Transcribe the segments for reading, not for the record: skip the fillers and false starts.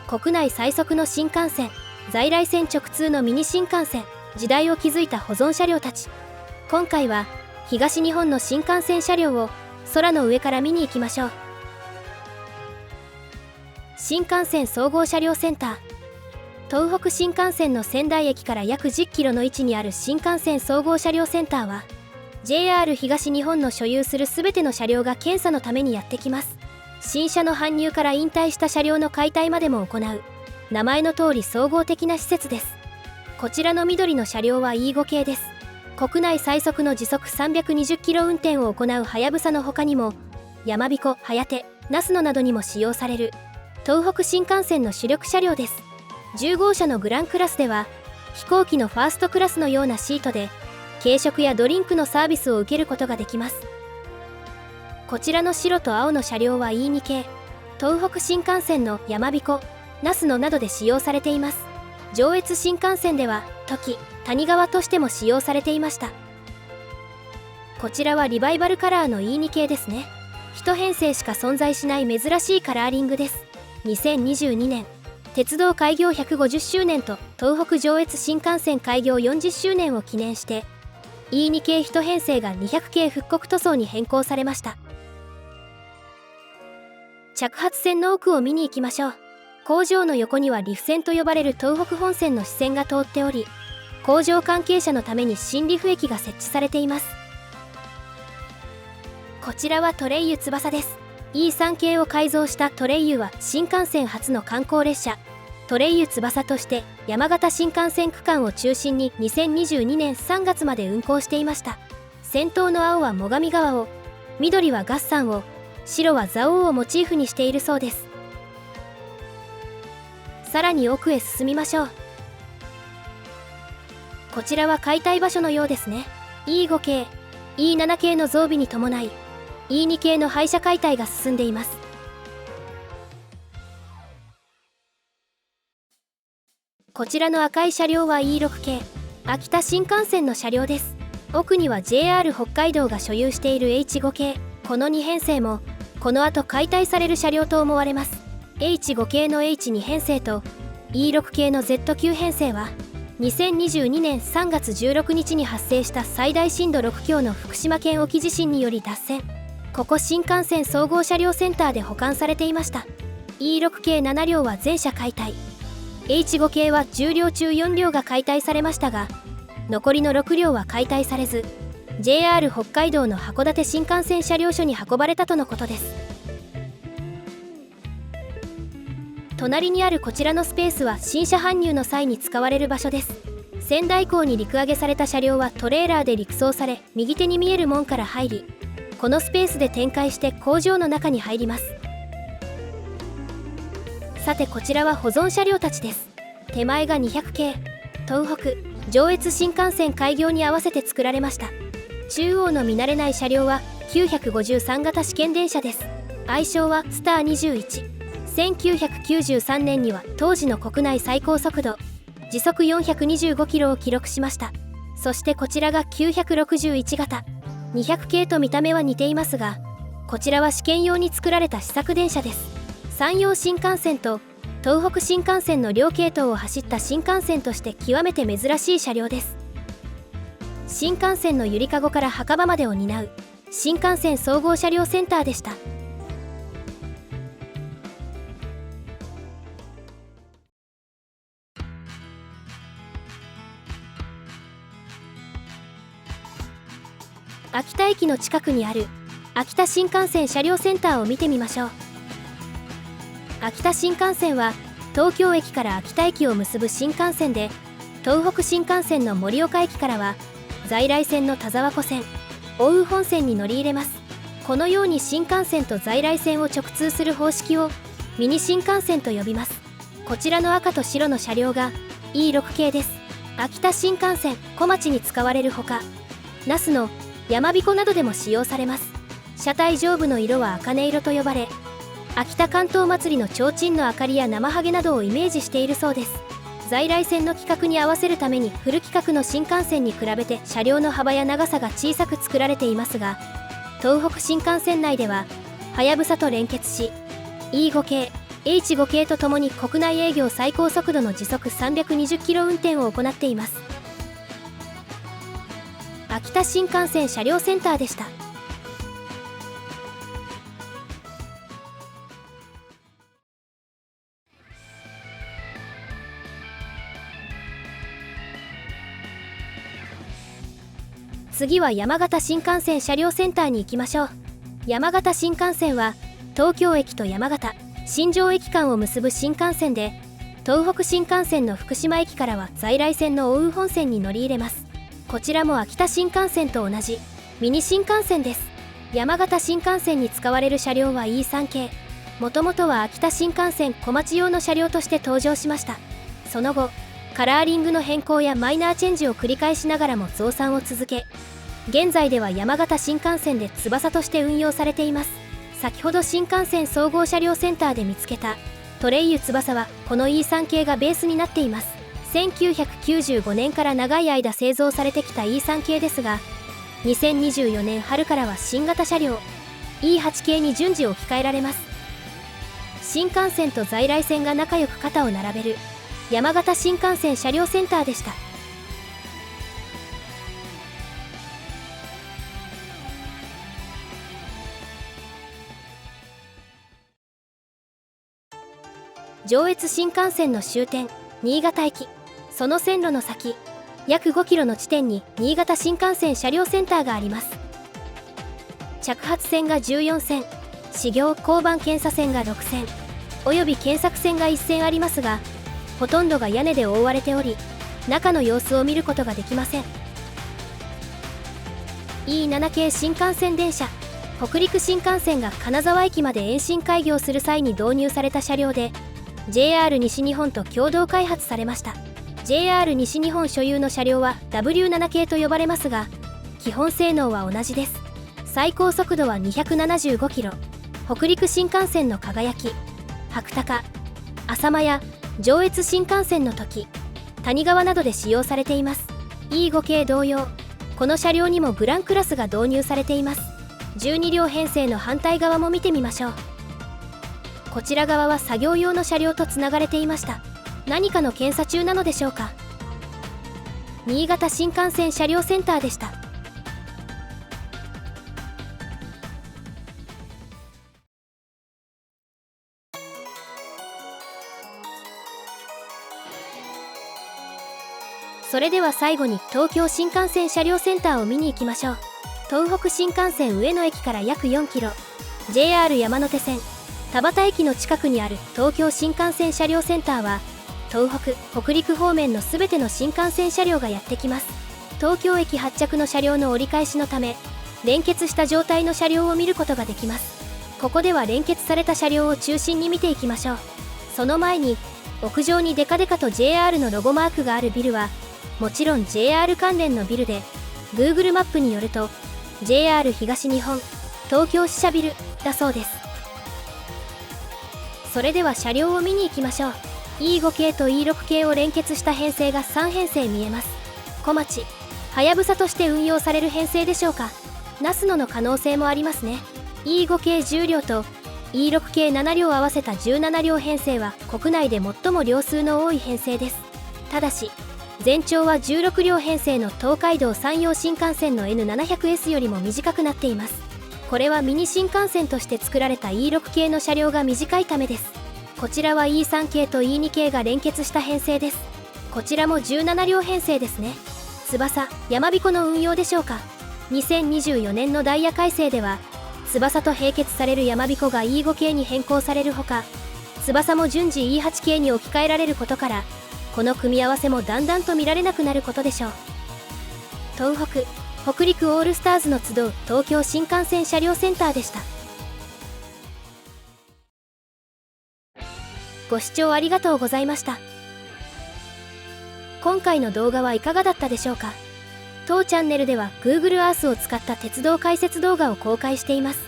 国内最速の新幹線、在来線直通のミニ新幹線、時代を築いた保存車両たち。今回は東日本の新幹線車両を空の上から見に行きましょう。新幹線総合車両センター。東北新幹線の仙台駅から約10キロの位置にある新幹線総合車両センターは JR 東日本の所有するすべての車両が検査のためにやってきます。新車の搬入から引退した車両の解体までも行う、名前の通り総合的な施設です。こちらの緑の車両は E5 系です。国内最速の時速320キロ運転を行うはやぶさの他にもやまびこ、はやて、那須野などにも使用される東北新幹線の主力車両です。10号車のグランクラスでは飛行機のファーストクラスのようなシートで軽食やドリンクのサービスを受けることができます。こちらの白と青の車両は E2 系、東北新幹線のやまびこ、那須野などで使用されています。上越新幹線では土岐、谷川としても使用されていました。こちらはリバイバルカラーの E2 系ですね。一編成しか存在しない珍しいカラーリングです。2022年鉄道開業150周年と東北上越新幹線開業40周年を記念して E2 系一編成が200系復刻塗装に変更されました。着発線の奥を見に行きましょう。工場の横にはリフ線と呼ばれる東北本線の支線が通っており、工場関係者のために新リフ駅が設置されています。こちらはトレイユ翼です。E3 系を改造したトレイユは新幹線初の観光列車トレイユ翼として山形新幹線区間を中心に2022年3月まで運行していました。先頭の青は最上川を、緑は月山を、白は蔵王をモチーフにしているそうです。さらに奥へ進みましょう。こちらは解体場所のようですね。 E5 系 E7 系の増備に伴いE2 系の廃車解体が進んでいます。こちらの赤い車両は E6 系秋田新幹線の車両です。奥には JR 北海道が所有している H5 系、この2編成もこの後解体される車両と思われます。 H5 系の H2 編成と E6 系の Z9 編成は2022年3月16日に発生した最大震度6強の福島県沖地震により脱線。ここ新幹線総合車両センターで保管されていました。 E6 系7両は全車解体、 H5 系は10両中4両が解体されましたが、残りの6両は解体されず JR 北海道の函館新幹線車両所に運ばれたとのことです。隣にあるこちらのスペースは新車搬入の際に使われる場所です。仙台港に陸揚げされた車両はトレーラーで陸送され、右手に見える門から入り、このスペースで展開して工場の中に入ります。さてこちらは保存車両たちです。手前が200系東北上越新幹線開業に合わせて作られました。中央の見慣れない車両は953型試験電車です。愛称はスター21。1993年には当時の国内最高速度時速425キロを記録しました。そしてこちらが961型200系と見た目は似ていますが、こちらは試験用に作られた試作電車です。山陽新幹線と東北新幹線の両系統を走った新幹線として極めて珍しい車両です。新幹線のゆりかごから墓場までを担う新幹線総合車両センターでした。秋田駅の近くにある秋田新幹線車両センターを見てみましょう。秋田新幹線は東京駅から秋田駅を結ぶ新幹線で、東北新幹線の盛岡駅からは在来線の田沢湖線、奥羽本線に乗り入れます。このように新幹線と在来線を直通する方式をミニ新幹線と呼びます。こちらの赤と白の車両が E6 系です。秋田新幹線小町に使われるほか、那須のやまびこなどでも使用されます。車体上部の色は茜色と呼ばれ、秋田竿燈祭りの提灯の明かりや生ハゲなどをイメージしているそうです。在来線の規格に合わせるためにフル規格の新幹線に比べて車両の幅や長さが小さく作られていますが、東北新幹線内でははやぶさと連結し E5 系 H5 系とともに国内営業最高速度の時速320キロ運転を行っています。秋田新幹線車両センターでした。次は山形新幹線車両センターに行きましょう。山形新幹線は東京駅と山形、新庄駅間を結ぶ新幹線で、東北新幹線の福島駅からは在来線の奥羽本線に乗り入れます。こちらも秋田新幹線と同じミニ新幹線です。山形新幹線に使われる車両は E3 系。もともとは秋田新幹線小町用の車両として登場しました。その後カラーリングの変更やマイナーチェンジを繰り返しながらも増産を続け、現在では山形新幹線で翼として運用されています。先ほど新幹線総合車両センターで見つけたトレイユ翼はこの E3 系がベースになっています。1995年から長い間製造されてきた E3 系ですが、2024年春からは新型車両 E8 系に順次置き換えられます。新幹線と在来線が仲良く肩を並べる山形新幹線車両センターでした。上越新幹線の終点新潟駅、その線路の先約5キロの地点に新潟新幹線車両センターがあります。着発線が14線、始業交番検査線が6線および検索線が1線ありますが、ほとんどが屋根で覆われており、中の様子を見ることができません。 E7 系新幹線電車、北陸新幹線が金沢駅まで延伸開業する際に導入された車両で、 JR 西日本と共同開発されました。 JR 西日本所有の車両は W7 系と呼ばれますが、基本性能は同じです。最高速度は275キロ。北陸新幹線の輝き、白鷹、浅間や上越新幹線の時、谷川などで使用されています。 E5 系同様、この車両にもグランクラスが導入されています。12両編成の反対側も見てみましょう。こちら側は作業用の車両とつながれていました。何かの検査中なのでしょうか。新潟新幹線車両センターでした。それでは最後に東京新幹線車両センターを見に行きましょう。東北新幹線上野駅から約4キロ、 JR 山手線田端駅の近くにある東京新幹線車両センターは、東北・北陸方面のすべての新幹線車両がやってきます。東京駅発着の車両の折り返しのため、連結した状態の車両を見ることができます。ここでは連結された車両を中心に見ていきましょう。その前に、屋上にデカデカと JR のロゴマークがあるビルはもちろん JR 関連のビルで、 Google マップによると JR 東日本東京支社ビルだそうです。それでは車両を見に行きましょう。 E5 系と E6 系を連結した編成が3編成見えます。小町、はやぶさとして運用される編成でしょうか。ナスノの可能性もありますね。 E5 系10両と E6 系7両合わせた17両編成は国内で最も両数の多い編成です。ただし全長は16両編成の東海道山陽新幹線の N700S よりも短くなっています。これはミニ新幹線として作られた E6 系の車両が短いためです。こちらは E3 系と E2 系が連結した編成です。こちらも17両編成ですね。翼、やまびこの運用でしょうか。2024年のダイヤ改正では翼と並結されるやまびこが E5 系に変更されるほか、翼も順次 E8 系に置き換えられることから、この組み合わせもだんだんと見られなくなることでしょう。東北・北陸オールスターズの集う東京新幹線車両センターでした。ご視聴ありがとうございました。今回の動画はいかがだったでしょうか。当チャンネルでは Google Earth を使った鉄道解説動画を公開しています。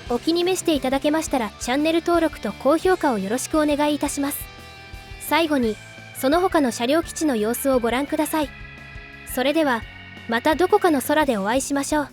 お気に召していただけましたらチャンネル登録と高評価をよろしくお願いいたします。最後にその他の車両基地の様子をご覧ください。それではまたどこかの空でお会いしましょう。